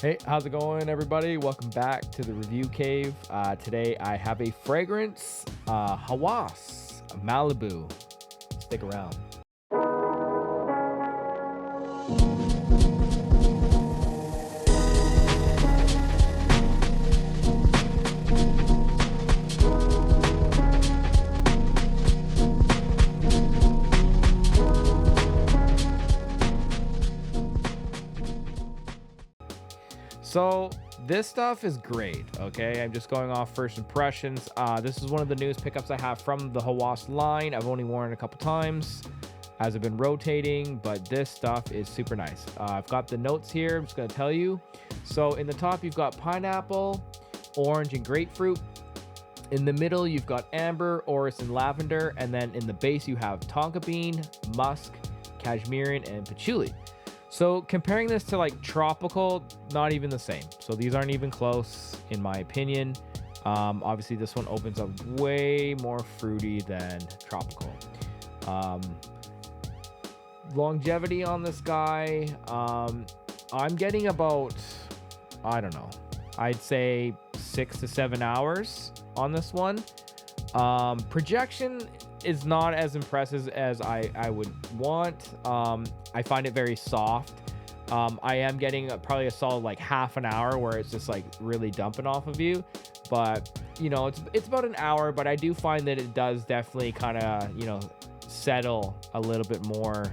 Hey, how's it going, everybody? Welcome back to the review cave. Today I have a fragrance, Hawas Malibu. Stick around. So this stuff is great. Okay, I'm just going off first impressions. This is one of the newest pickups I have from the Hawas line. I've only worn it a couple times as I've been rotating, but this stuff is super nice. I've got the notes here. I'm just going to tell you. So in the top, you've got pineapple, orange, and grapefruit. In the middle, you've got amber, orris, and lavender. And then in the base, you have tonka bean, musk, cashmere, and patchouli. So comparing this to like tropical, not even the same. So these aren't even close in my opinion. Obviously this one opens up way more fruity than tropical. Longevity on this guy, I'm getting about, I don't know, I'd say 6 to 7 hours on this one. Projection is not as impressive as I would want. I find it very soft. I am getting probably a solid like half an hour where it's just like really dumping off of you, but you know, it's about an hour, but I do find that it does definitely kind of, you know, settle a little bit more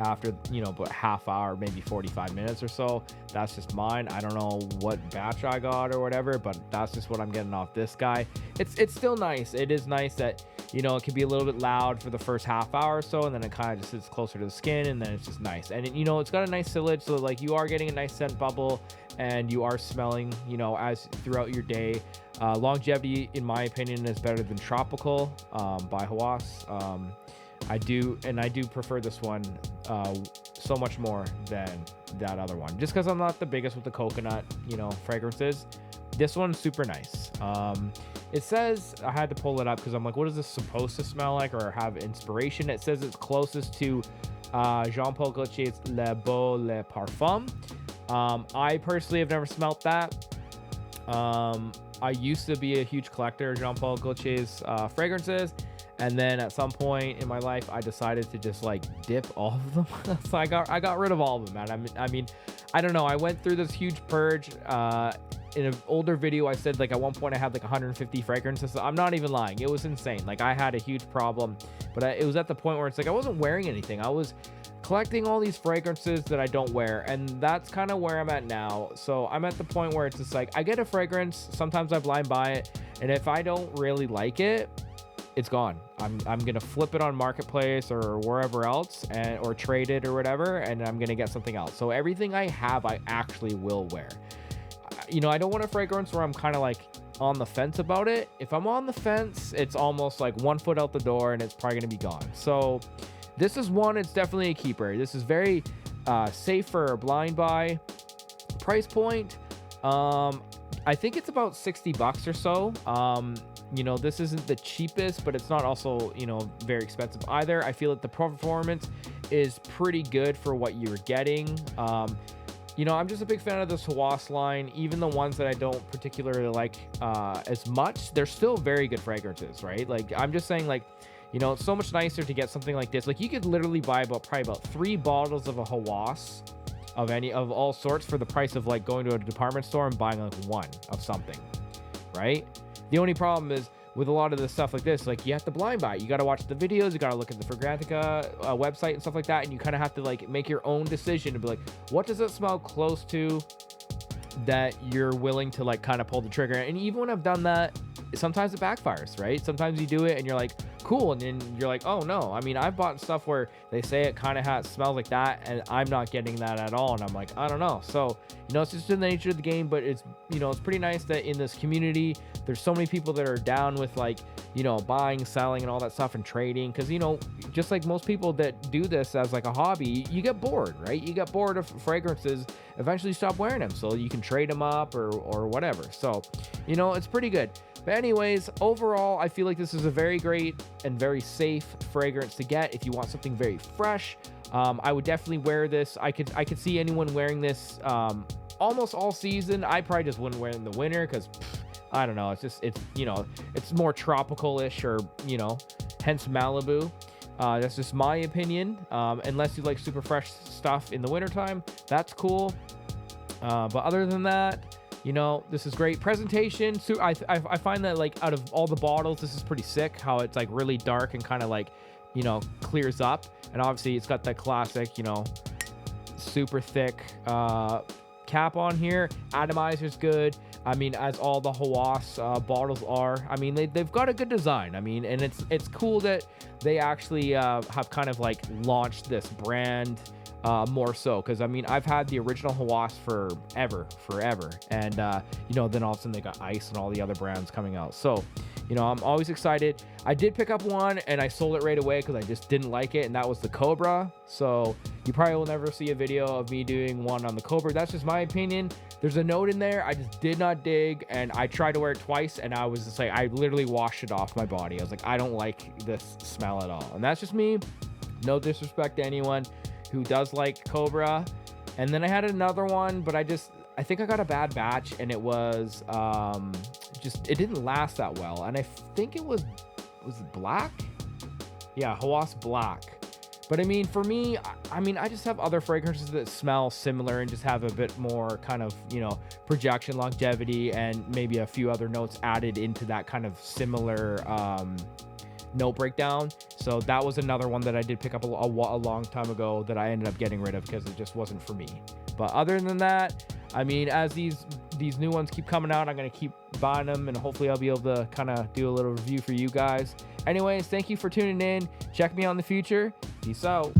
after, you know, about half hour, maybe 45 minutes or so. That's just mine. I don't know what batch I got or whatever, but that's just what I'm getting off this guy. It's still nice. It is nice that, you know, it can be a little bit loud for the first half hour or so, and then it kind of just sits closer to the skin, and then it's just nice. And it, you know, it's got a nice sillage, so like you are getting a nice scent bubble, and you are smelling, you know, as throughout your day. Longevity, in my opinion, is better than tropical by Hawas. I do prefer this one so much more than that other one, just because I'm not the biggest with the coconut, you know, fragrances. This one's super nice. It says, I had to pull it up because I'm like, what is this supposed to smell like or have inspiration? It says it's closest to Jean-Paul Gaultier's Le Beau Le Parfum. I personally have never smelt that. I used to be a huge collector of Jean-Paul Gaultier's fragrances, and then at some point in my life I decided to just like dip all of them. So I got rid of all of them, man. I mean I don't know, I went through this huge purge. In an older video I said like at one point I had like 150 fragrances. I'm not even lying, it was insane. Like I had a huge problem, but it was at the point where it's like I wasn't wearing anything. I was collecting all these fragrances that I don't wear, and that's kind of where I'm at now. So I'm at the point where it's just like I get a fragrance, sometimes I blind buy it, and if I don't really like it, it's gone. I'm gonna flip it on Marketplace or wherever else, or trade it or whatever, and I'm gonna get something else. So everything I have I actually will wear. You know, I don't want a fragrance where I'm kind of like on the fence about it. If I'm on the fence, it's almost like 1 foot out the door and it's probably gonna be gone. So this is one, it's definitely a keeper. This is very safe for a blind buy. Price point, I think it's about 60 bucks or so. You know, this isn't the cheapest, but it's not also, you know, very expensive either. I feel that the performance is pretty good for what you're getting. You know, I'm just a big fan of this Hawas line. Even the ones that I don't particularly like as much, they're still very good fragrances, right? Like, I'm just saying, like, you know, it's so much nicer to get something like this. Like, you could literally buy probably about 3 bottles of a Hawas of all sorts for the price of like going to a department store and buying like one of something, right? The only problem is with a lot of the stuff like this, like you have to blind buy. You got to watch the videos, you got to look at the Fragrantica website and stuff like that, and you kind of have to like make your own decision to be like, what does it smell close to that you're willing to like kind of pull the trigger. And even when I've done that, sometimes it backfires, right? Sometimes you do it and you're like, cool, and then you're like, oh no. I mean, I've bought stuff where they say it kind of smells like that, and I'm not getting that at all, and I'm like, I don't know. So, you know, it's just in the nature of the game, but it's, you know, it's pretty nice that in this community there's so many people that are down with, like, you know, buying, selling, and all that stuff, and trading, because, you know, just like most people that do this as like a hobby, you get bored, right? You get bored of fragrances, eventually you stop wearing them, so you can trade them up or whatever. So, you know, it's pretty good. But anyways, overall, I feel like this is a very great and very safe fragrance to get if you want something very fresh. I would definitely wear this. I could see anyone wearing this almost all season. I probably just wouldn't wear it in the winter because I don't know. It's you know, it's more tropical-ish, or you know, hence Malibu. That's just my opinion. Unless you like super fresh stuff in the wintertime, that's cool. But other than that, you know, this is great presentation. So I find that like out of all the bottles, this is pretty sick. How it's like really dark and kind of like, you know, clears up. And obviously it's got that classic, you know, super thick cap on here. Atomizer's good. I mean, as all the Hawas bottles are. I mean, they've got a good design. I mean, and it's cool that they actually have kind of like launched this brand more so, because I mean, I've had the original Hawas forever, and you know, then all of a sudden they got Ice and all the other brands coming out. So you know, I'm always excited. I did pick up one and I sold it right away because I just didn't like it, and that was the Cobra. So you probably will never see a video of me doing one on the Cobra. That's just my opinion. There's a note in there I just did not dig, and I tried to wear it twice, and I was just like, I literally washed it off my body. I was like, I don't like this smell at all. And that's just me. No disrespect to anyone who does like Cobra. And then I had another one, but I think I got a bad batch, and it was it didn't last that well. And I think it was it black? Yeah, Hawas Black. But I mean, for me, I mean, I just have other fragrances that smell similar and just have a bit more kind of, you know, projection, longevity, and maybe a few other notes added into that kind of similar note breakdown. So that was another one that I did pick up a long time ago that I ended up getting rid of because it just wasn't for me. But other than that, I mean, as these new ones keep coming out, I'm going to keep buying them, and hopefully I'll be able to kind of do a little review for you guys. Anyways, thank you for tuning in. Check me out in the future. Peace out.